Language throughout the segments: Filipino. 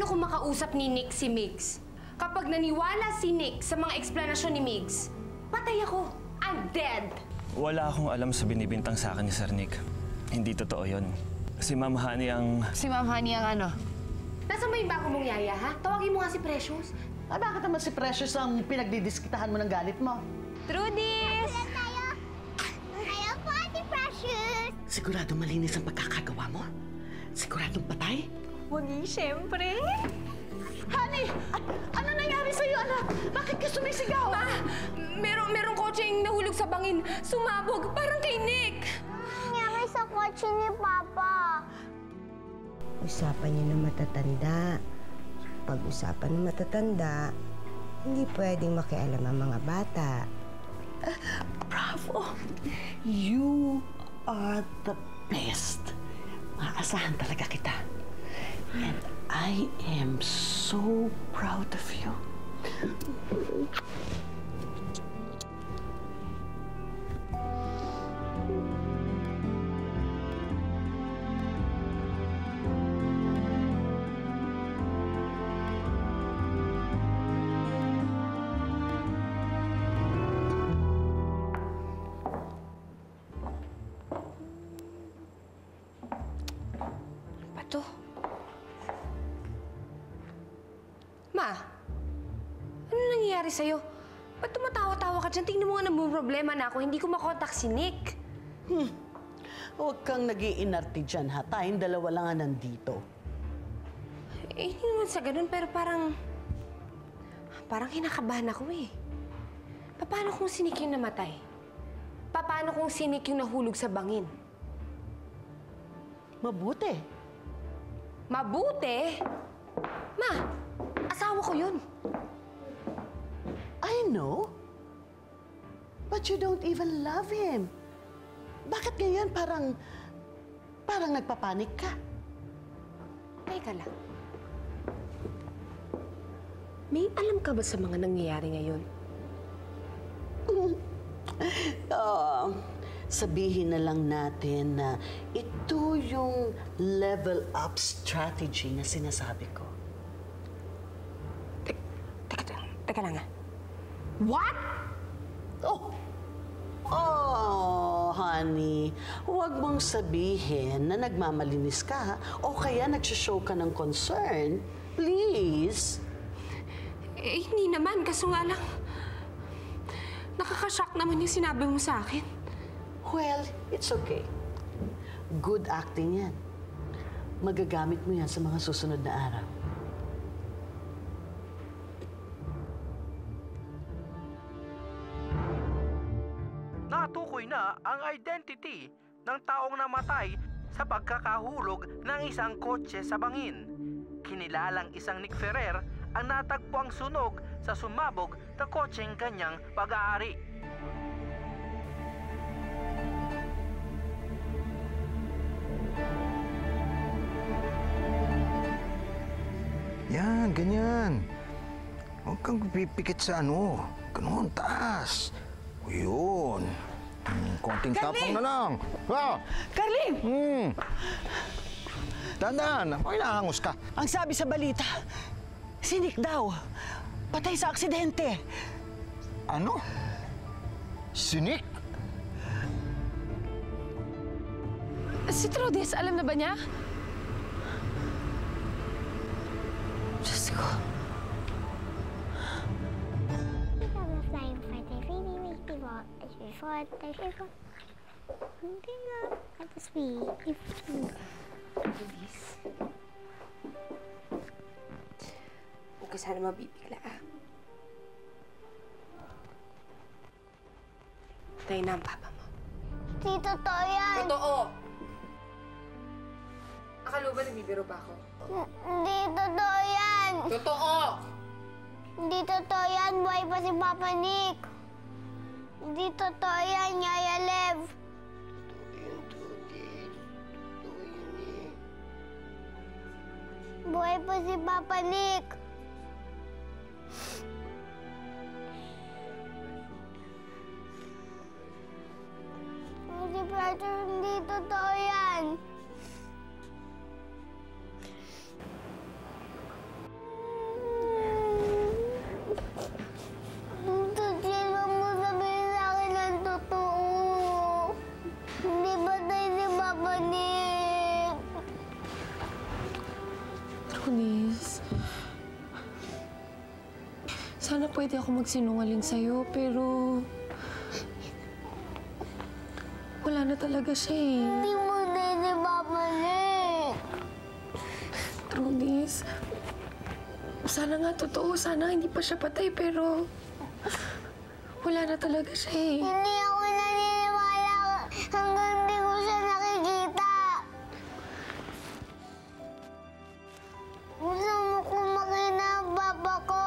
paano kung makausap ni Nick si Migs? Kapag naniwala si Nick sa mga eksplanasyon ni Migs, patay ako. I'm dead. Wala akong alam sa binibintang sa akin ni Sir Nick. Hindi totoo yun. Si Ma'am Honey ang... Si Ma'am Honey ang ano? Nasaan ba yung bago mong yaya, ha? Tawagin mo nga si Precious. Ay, bakit naman si Precious ang pinagdidiskitahan mo ng galit mo? Trudis! Ayaw po, Ate Precious! Sigurado malinis ang pagkakagawa mo? Siguradong patay? Wagi, siyempre. Honey! Ano nangyari sa'yo, anak? Bakit ka sumisigaw? Ma, merong kotseng nahulog sa bangin. Sumabog, parang kay Nick. Nangyari sa kotse ni Papa. Usapan niyo ng matatanda. Pag-usapan ng matatanda, hindi pwedeng makialam ang mga bata. Bravo! You are the best. Maasahan talaga kita. And I am so proud of you. Pato. Ma, ano nangyayari sa'yo? Ba't tumatawa-tawa ka dyan? Tingnan mo nga namang problema na ako. Hindi ko makontak si Nick. Huwag kang nag-iinarte dyan, ha? Tayong dalawa lang nga nandito. Eh, hindi naman sa ganun, pero parang kinakabahan ako eh. Paano kung si Nick yung namatay? Paano kung si Nick yung nahulog sa bangin? Mabuti. Mabuti? Ma, asawa ko yun. I know. But you don't even love him. Bakit ngayon parang nagpapanik ka? Teka lang. May alam ka ba sa mga nangyayari ngayon? Sabihin na lang natin na ito yung level up strategy na sinasabi ko. Teka lang, What? Oh, honey, huwag mong sabihin na nagmamalinis ka, ha? O kaya nagsishow ka ng concern. Please. Eh, hindi naman. Kaso nga lang, nakakashock naman yung sinabi mo sa akin. Well, it's okay. Good acting yan. Magagamit mo yan sa mga susunod na araw. Natukoy na ang identity ng taong namatay sa pagkakahulog ng isang kotse sa bangin. Kinilalang isang Nick Ferrer ang natagpuang sunog sa sumabog na kotseng kanyang pag-aari. Yan, ganyan. Huwag kang pipikit sa ano. Ganun, taas. O yun. Konting tapang na lang. Ha? Carlin! Dandan, pakilahangos ka. Ang sabi sa balita, si Nick daw, patay sa aksidente. Ano? Si Nick? Si Trudis, alam na ba niya? Diyos ko. Flying for the really wiki ball. As before, hindi nga. At the speed. Trudis. Huwag ka sana mabibigla, Tayo na ang papa mo. Di totoo yan. Totoo! Akala ba nagbibiro pa ako? Di totoo yan. Totoo! Di totoo yan. Buhay pa si Papa Nick. Di totoo yan, Yaya Lev. Buhay pa si Papa Nick. Si Peter, hindi totoo yan. Sana pwede ako magsinungaling sa'yo, pero... wala na talaga siya eh. Hindi mo na babalik. Trudis, sana nga totoo. Sana hindi pa siya patay, pero... wala na talaga siya eh. Hindi ako naniniwala hanggang hindi ko siya nakikita. Gusto mo kung makita ang papa ko.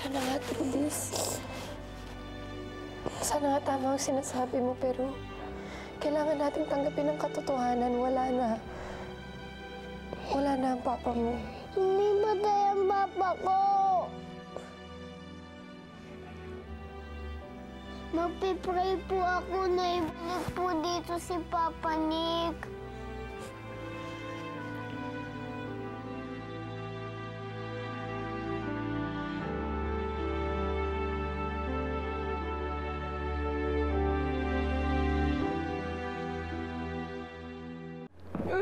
Sana nga, Trudis. Sana nga tama ang sinasabi mo, pero... kailangan nating tanggapin ang katotohanan. Wala na. Wala na ang papa mo. Hindi patay ang papa ko. Magpipray po ako na ibalik po dito si Papa Nick.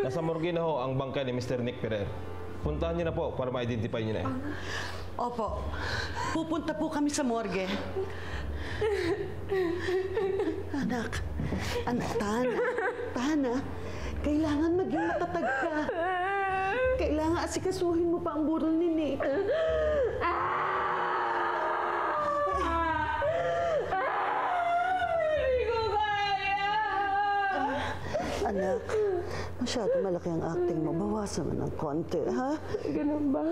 Nasa morgue na ho ang bangka ni Mr. Nick Ferrer. Puntahan niyo na po para ma-identify niyo na. Opo. Pupunta po kami sa morgue. Anak, Tana, kailangan maging matatag ka. Kailangan asikasuhin mo pa ang burol ni Nick. Anak, masyado malaki ang acting mo. Bawasan mo ng konti, ha? Ganun ba?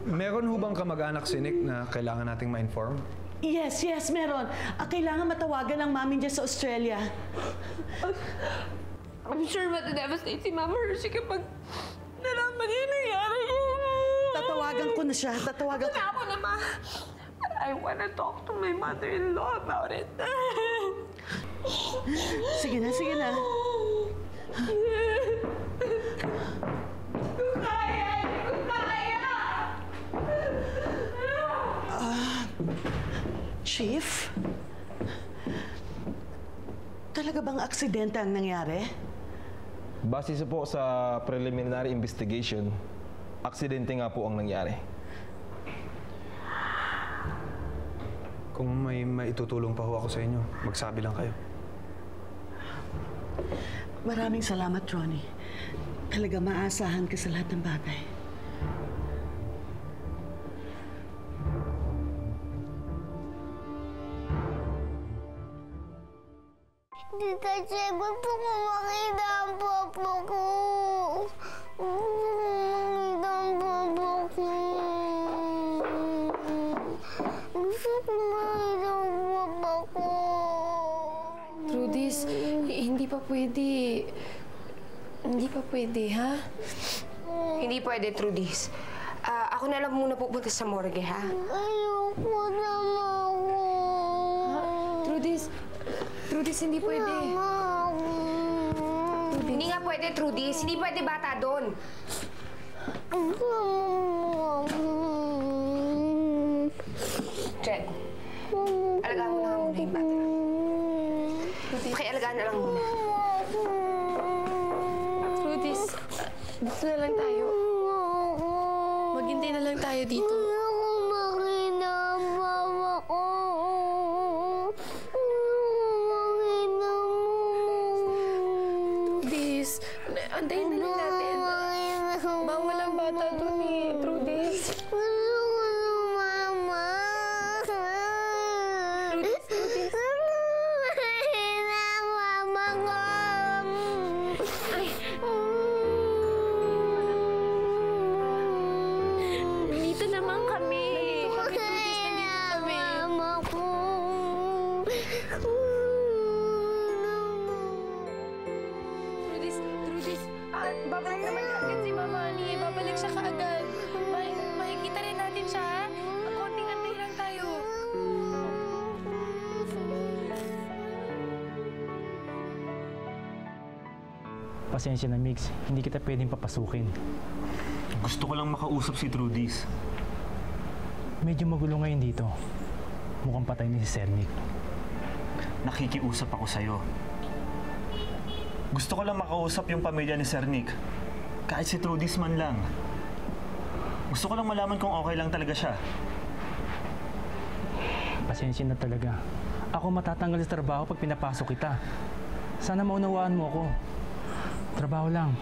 Meron ho bang kamag-anak si Nick na kailangan nating ma-inform? Yes, meron. Kailangan matawagan ang mami niya sa Australia. I'm sure matadevastate si Mama Hershey kapag nalaman niya yung nangyari. Tatawagan ko na siya. Tatawagan ko. Ako naman. I wanna talk to my mother-in-law about it. Sige na. Chief? Talaga bang aksidente ang nangyari? Base po sa preliminary investigation, aksidente nga po ang nangyari. Kung may maitutulong pa ho ako sa inyo, magsabi lang kayo. Maraming salamat, Ronnie. Talaga maasahan ka sa lahat ng bagay. Tita Che, gusto ko makita ang papa ko. Gusto ko makita ang papa ko. Trudis, hindi pa pwede. Hindi pa pwede, ha? Hindi pwede, Trudis. Ako na lang muna pupunta sa morgue, ha? Ayoko na, Mama. Trudis, hindi pwede. Hindi nga pwede, Trudis. Hindi pwede bata doon. Jen, alagaan mo na nga muna yung bata. Pakialagaan na lang muna. Trudis, dito na lang tayo. Maghintay na lang tayo dito. Ayoko makita ang mama ko. Trudis, antayin na lang natin. Bawal ang bata doon eh, Trudis. Nandito naman kami. Trudis, nandito kami. Trudis, babalik naman agad si Mama Ani. Babalik siya kaagad. Makikita rin natin siya, ha? Konting antay lang tayo. Pasensya na, Mix. Hindi kita pwedeng papasukin. Gusto ko lang makausap si Trudis. Medyo magulo ngayon dito. Mukhang patay na si Sir Nick. Nakikiusap ako sa'yo. Gusto ko lang makausap yung pamilya ni Sir Nick. Kahit si Trudis man lang. Gusto ko lang malaman kung okay lang talaga siya. Pasensya na talaga. Ako matatanggal sa trabaho pag pinapasok kita. Sana maunawaan mo ako. Trabaho lang.